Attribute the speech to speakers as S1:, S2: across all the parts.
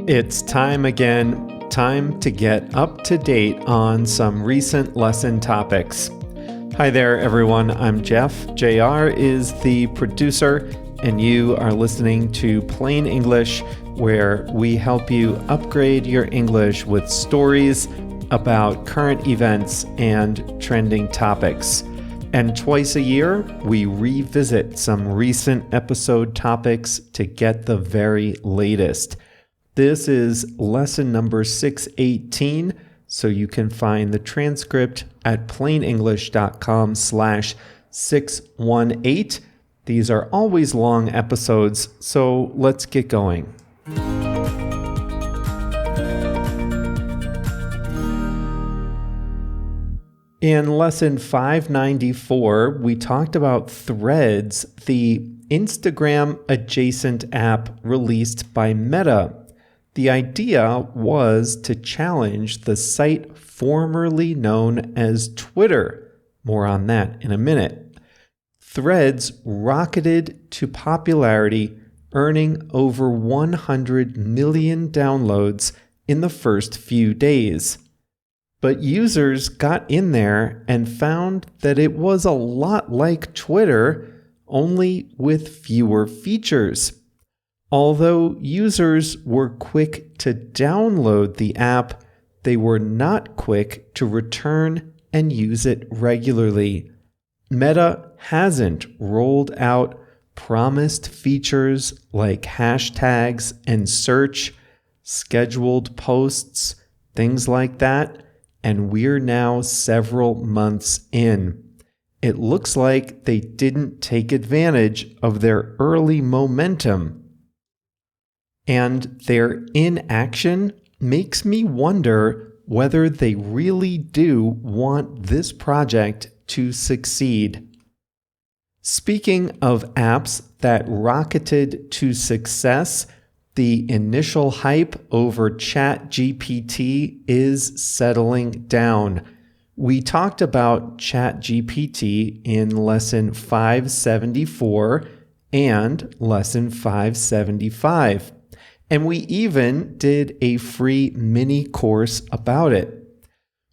S1: It's time again. Time to get up to date on some recent lesson topics. Hi there, everyone. I'm Jeff. JR is the producer, and you are listening to Plain English, where we help you upgrade your English with stories about current events and trending topics. And twice a year, we revisit some recent episode topics to get the very latest. This is lesson number 618, so you can find the transcript at plainenglish.com/618. These are always long episodes, so let's get going. In lesson 594, we talked about Threads, the Instagram adjacent app released by Meta. The idea was to challenge the site formerly known as Twitter. More on that in a minute. Threads rocketed to popularity, earning over 100 million downloads in the first few days. But users got in there and found that it was a lot like Twitter, only with fewer features. Although users were quick to download the app, they were not quick to return and use it regularly. Meta hasn't rolled out promised features like hashtags and search, scheduled posts, things like that, and we're now several months in. It looks like they didn't take advantage of their early momentum. And their inaction makes me wonder whether they really do want this project to succeed. Speaking of apps that rocketed to success, the initial hype over ChatGPT is settling down. We talked about ChatGPT in lesson 574 and lesson 575. And we even did a free mini course about it.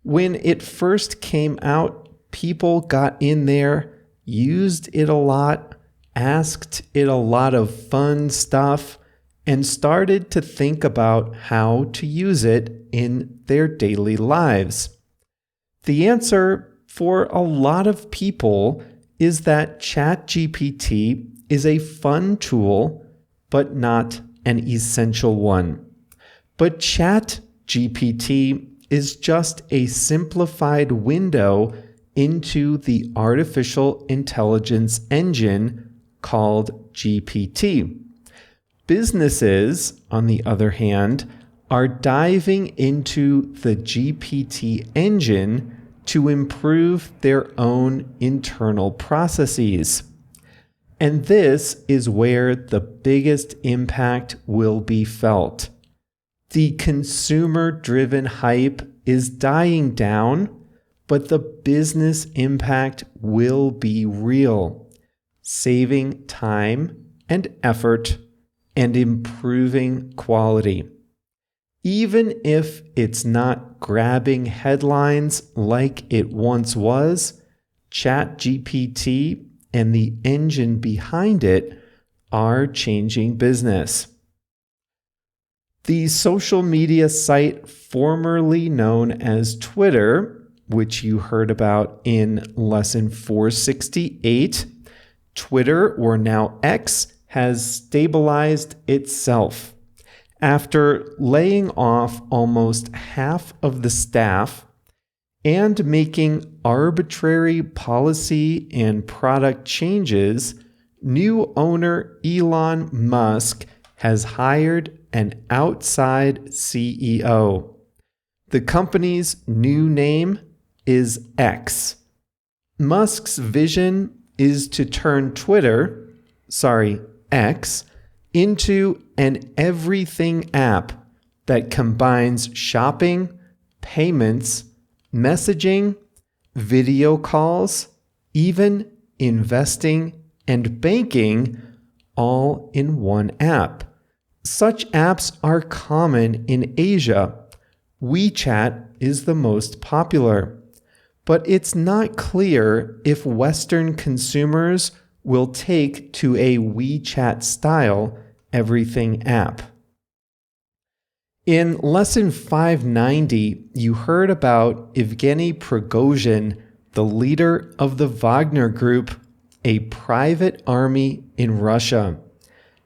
S1: When it first came out, people got in there, used it a lot, asked it a lot of fun stuff, and started to think about how to use it in their daily lives. The answer for a lot of people is that ChatGPT is a fun tool, but not an essential one. But ChatGPT is just a simplified window into the artificial intelligence engine called GPT. Businesses, on the other hand, are diving into the GPT engine to improve their own internal processes. And this is where the biggest impact will be felt. The consumer-driven hype is dying down, but the business impact will be real, saving time and effort and improving quality. Even if it's not grabbing headlines like it once was, ChatGPT and the engine behind it are changing business. The social media site formerly known as Twitter, which you heard about in lesson 468, Twitter, or now X, has stabilized itself. After laying off almost half of the staff and making arbitrary policy and product changes, new owner Elon Musk has hired an outside CEO. The company's new name is X. Musk's vision is to turn X, into an everything app that combines shopping, payments, messaging, video calls, even investing and banking all in one app. Such apps are common in Asia. WeChat is the most popular, but it's not clear if Western consumers will take to a WeChat-style everything app. In Lesson 590, you heard about Evgeny Prigozhin, the leader of the Wagner Group, a private army in Russia.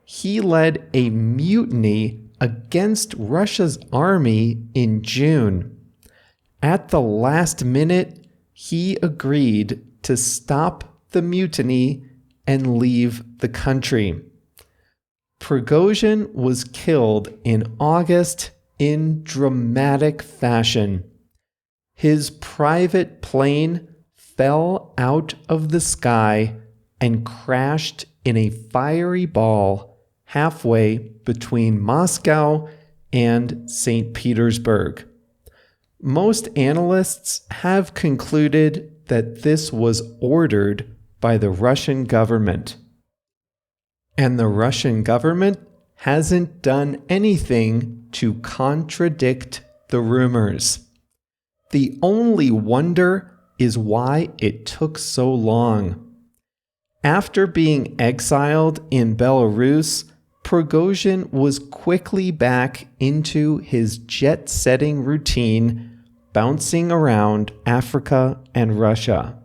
S1: He led a mutiny against Russia's army in June. At the last minute, he agreed to stop the mutiny and leave the country. Prigozhin was killed in August in dramatic fashion. His private plane fell out of the sky and crashed in a fiery ball halfway between Moscow and St. Petersburg. Most analysts have concluded that this was ordered by the Russian government. And the Russian government hasn't done anything to contradict the rumors. The only wonder is why it took so long. After being exiled in Belarus, Prigozhin was quickly back into his jet-setting routine, bouncing around Africa and Russia.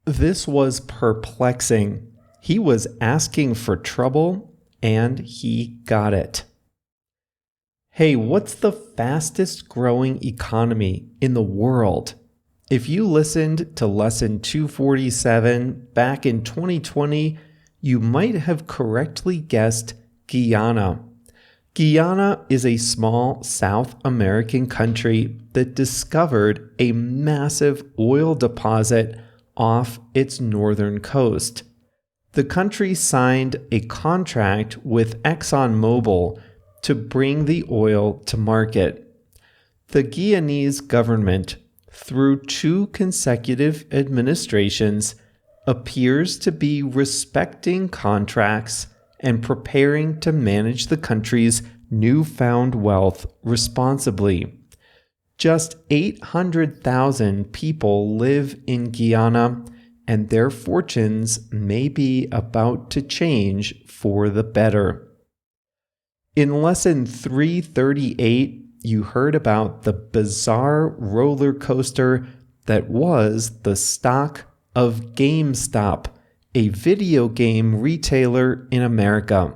S1: This was perplexing. He was asking for trouble, and he got it. Hey, what's the fastest growing economy in the world? If you listened to Lesson 247 back in 2020, you might have correctly guessed Guyana. Guyana is a small South American country that discovered a massive oil deposit off its northern coast. The country signed a contract with ExxonMobil to bring the oil to market. The Guyanese government, through 2 consecutive administrations, appears to be respecting contracts and preparing to manage the country's newfound wealth responsibly. Just 800,000 people live in Guyana, and their fortunes may be about to change for the better. In Lesson 338, you heard about the bizarre roller coaster that was the stock of GameStop, a video game retailer in America.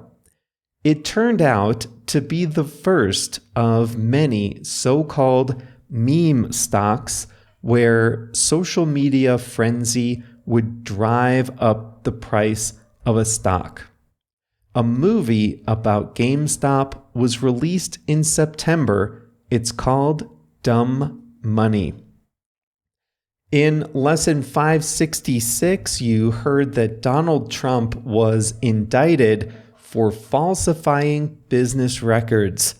S1: It turned out to be the first of many so-called meme stocks where social media frenzy would drive up the price of a stock. A movie about GameStop was released in September. It's called Dumb Money. In Lesson 566, you heard that Donald Trump was indicted for falsifying business records.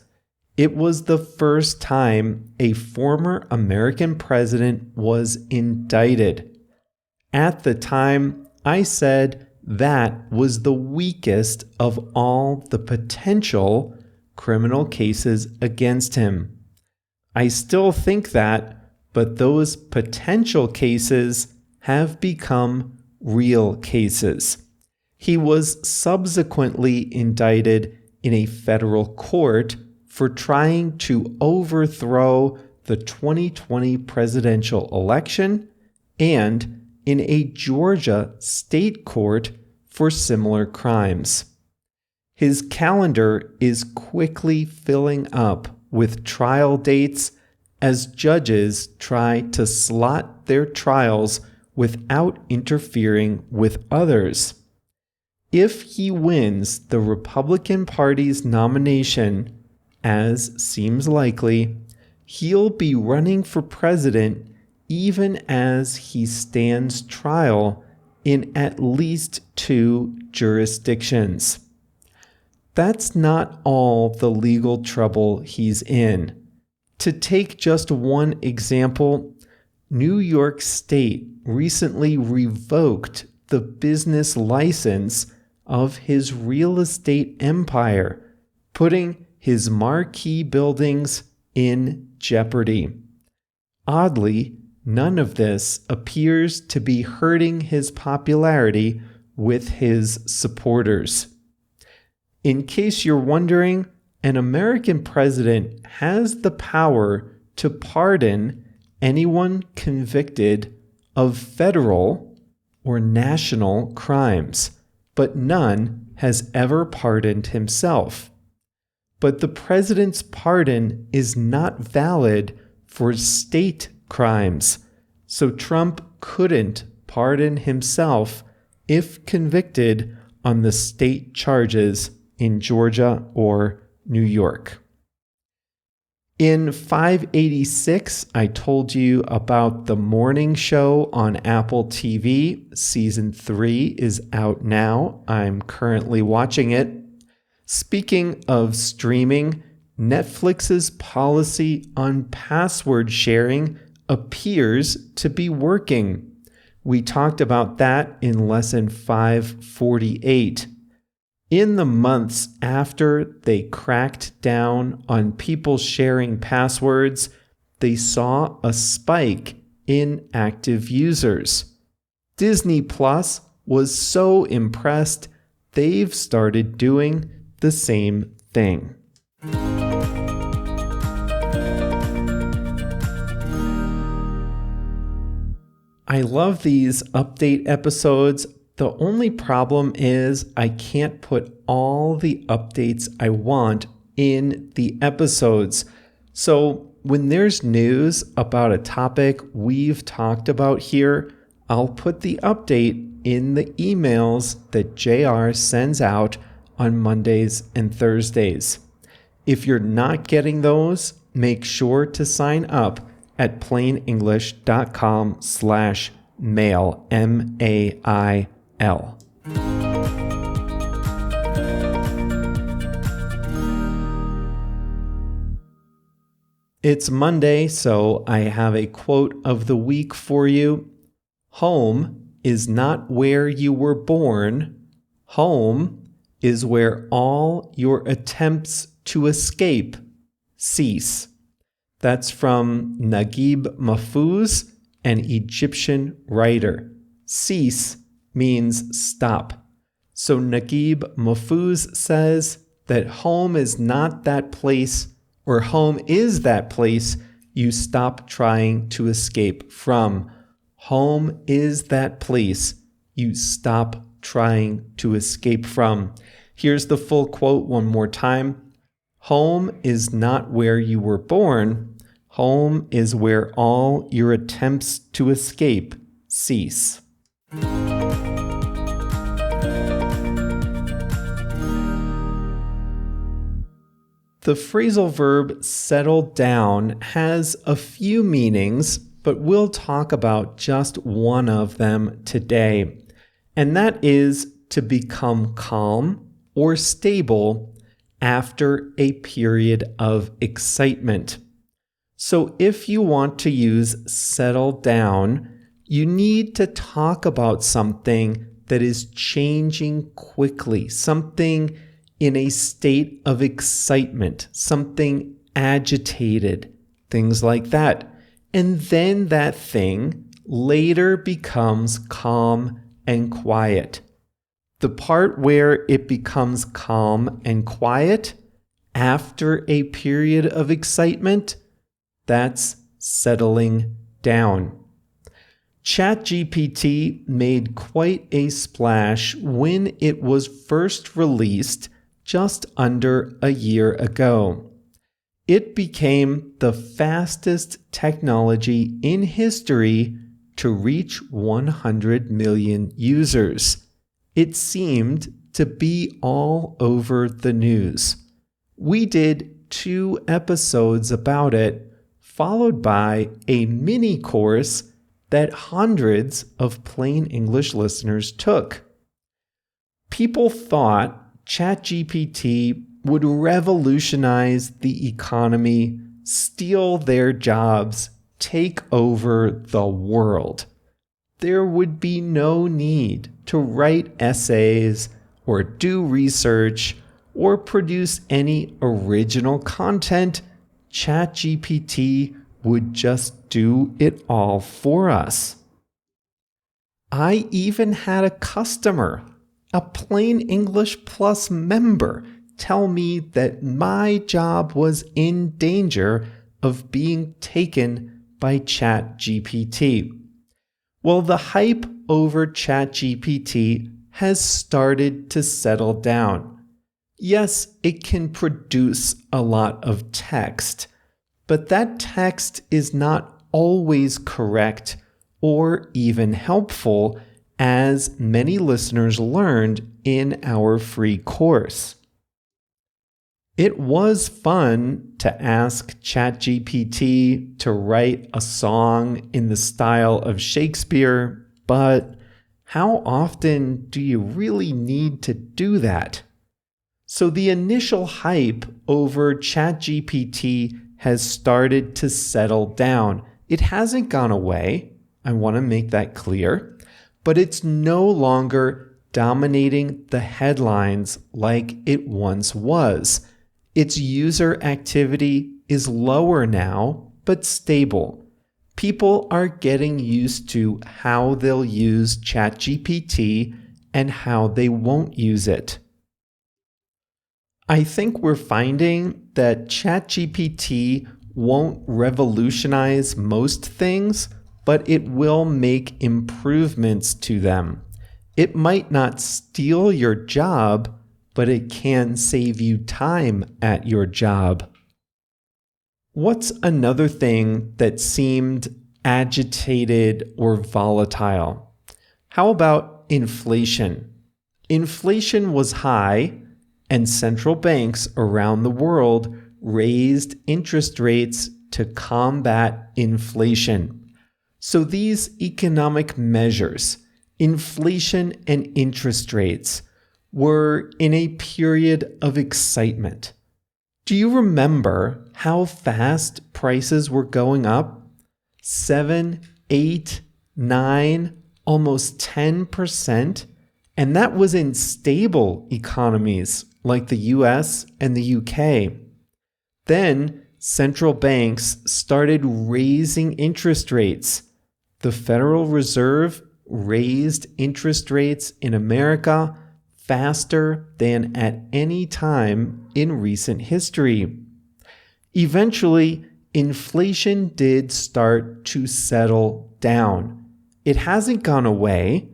S1: It was the first time a former American president was indicted. At the time, I said that was the weakest of all the potential criminal cases against him. I still think that, but those potential cases have become real cases. He was subsequently indicted in a federal court for trying to overthrow the 2020 presidential election and in a Georgia state court for similar crimes. His calendar is quickly filling up with trial dates as judges try to slot their trials without interfering with others. If he wins the Republican Party's nomination, as seems likely, he'll be running for president even as he stands trial in at least 2 jurisdictions. That's not all the legal trouble he's in. To take just one example, New York State recently revoked the business license of his real estate empire putting his marquee buildings in jeopardy. Oddly, none of this appears to be hurting his popularity with his supporters. In case you're wondering, an American president has the power to pardon anyone convicted of federal or national crimes, but none has ever pardoned himself. But the president's pardon is not valid for state crimes, so Trump couldn't pardon himself if convicted on the state charges in Georgia or New York. In 586, I told you about the morning show on Apple TV. Season 3 is out now. I'm currently watching it. Speaking of streaming, Netflix's policy on password sharing appears to be working. We talked about that in lesson 548. In the months after they cracked down on people sharing passwords, they saw a spike in active users. Disney Plus was so impressed, they've started doing the same thing. I love these update episodes. The only problem is I can't put all the updates I want in the episodes. So when there's news about a topic we've talked about here, I'll put the update in the emails that JR sends out on Mondays and Thursdays. If you're not getting those, make sure to sign up at plainenglish.com/mail, MAIL. It's Monday, so I have a quote of the week for you. Home is not where you were born. Home is where all your attempts to escape cease. That's from Naguib Mahfouz, an Egyptian writer. Cease means stop. So Naguib Mahfouz says that home is not that place, or home is that place you stop trying to escape from. Home is that place you stop trying to escape from. Here's the full quote one more time. Home is not where you were born. Home is where all your attempts to escape cease. The phrasal verb settle down has a few meanings, but we'll talk about just one of them today. And that is to become calm or stable after a period of excitement. So if you want to use settle down, you need to talk about something that is changing quickly, something in a state of excitement, something agitated, things like that. And then that thing later becomes calm and quiet. The part where it becomes calm and quiet after a period of excitement, that's settling down. ChatGPT made quite a splash when it was first released just under a year ago. It became the fastest technology in history to reach 100 million users. It seemed to be all over the news. We did 2 episodes about it, followed by a mini course that hundreds of Plain English listeners took. People thought ChatGPT would revolutionize the economy, steal their jobs, take over the world. There would be no need to write essays or do research or produce any original content, ChatGPT would just do it all for us. I even had a customer, a Plain English Plus member, tell me that my job was in danger of being taken by ChatGPT. Well, the hype over ChatGPT has started to settle down. Yes, it can produce a lot of text, but that text is not always correct or even helpful, as many listeners learned in our free course. It was fun to ask ChatGPT to write a song in the style of Shakespeare, but how often do you really need to do that? So the initial hype over ChatGPT has started to settle down. It hasn't gone away, I want to make that clear, but it's no longer dominating the headlines like it once was. Its user activity is lower now, but stable. People are getting used to how they'll use ChatGPT and how they won't use it. I think we're finding that ChatGPT won't revolutionize most things, but it will make improvements to them. It might not steal your job, but it can save you time at your job. What's another thing that seemed agitated or volatile? How about inflation? Inflation was high, and central banks around the world raised interest rates to combat inflation. So these economic measures, inflation and interest rates, were in a period of excitement. Do you remember how fast prices were going up? 7, 8, 9, almost 10%. And that was in stable economies like the US and the UK. Then central banks started raising interest rates. The Federal Reserve raised interest rates in America faster than at any time in recent history. Eventually, inflation did start to settle down. It hasn't gone away,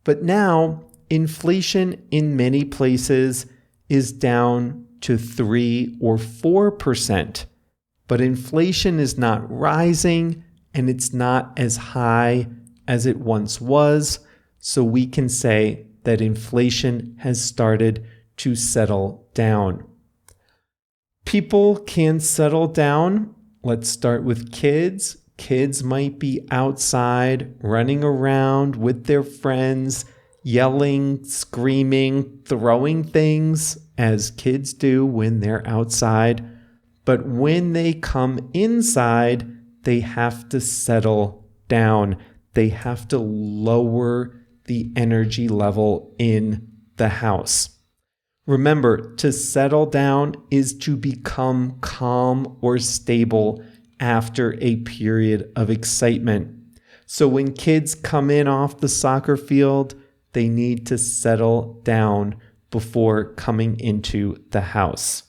S1: but now inflation in many places is down to 3 or 4%. But inflation is not rising and it's not as high as it once was, so we can say that inflation has started to settle down. People can settle down. Let's start with kids. Kids might be outside, running around with their friends, yelling, screaming, throwing things, as kids do when they're outside. But when they come inside, they have to settle down. They have to lower the energy level in the house. Remember, to settle down is to become calm or stable after a period of excitement. So when kids come in off the soccer field, they need to settle down before coming into the house.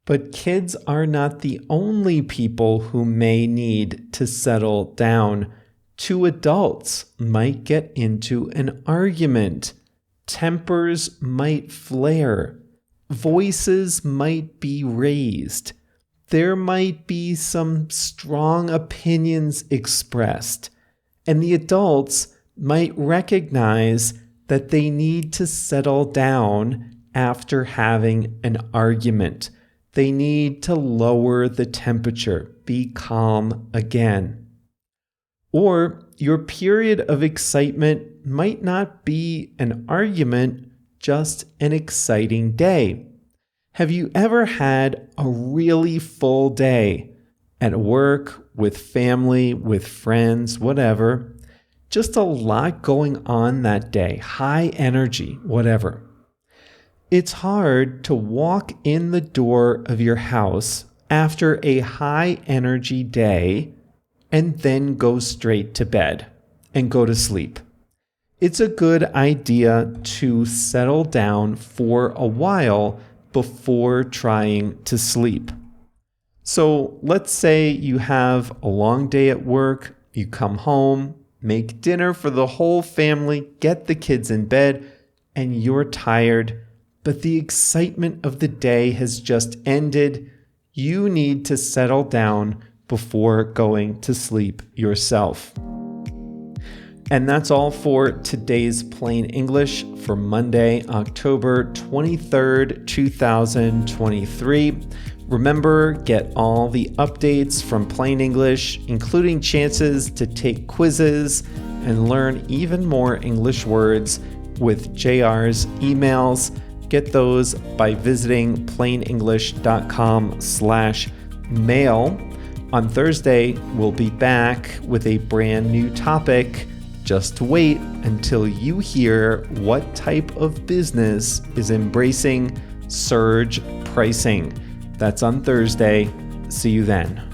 S1: But kids are not the only people who may need to settle down. Two adults might get into an argument. Tempers might flare. Voices might be raised. There might be some strong opinions expressed. And the adults might recognize that they need to settle down after having an argument. They need to lower the temperature, be calm again. Or your period of excitement might not be an argument, just an exciting day. Have you ever had a really full day at work, with family, with friends, whatever? Just a lot going on that day, high energy, whatever. It's hard to walk in the door of your house after a high-energy day and then go straight to bed and go to sleep. It's a good idea to settle down for a while before trying to sleep. So let's say you have a long day at work, you come home, make dinner for the whole family, get the kids in bed, and you're tired, but the excitement of the day has just ended. You need to settle down before going to sleep yourself. And that's all for today's Plain English for Monday, October 23rd, 2023. Remember, get all the updates from Plain English, including chances to take quizzes and learn even more English words with JR's emails. Get those by visiting plainenglish.com/mail. On Thursday, we'll be back with a brand new topic. Just wait until you hear what type of business is embracing surge pricing. That's on Thursday. See you then.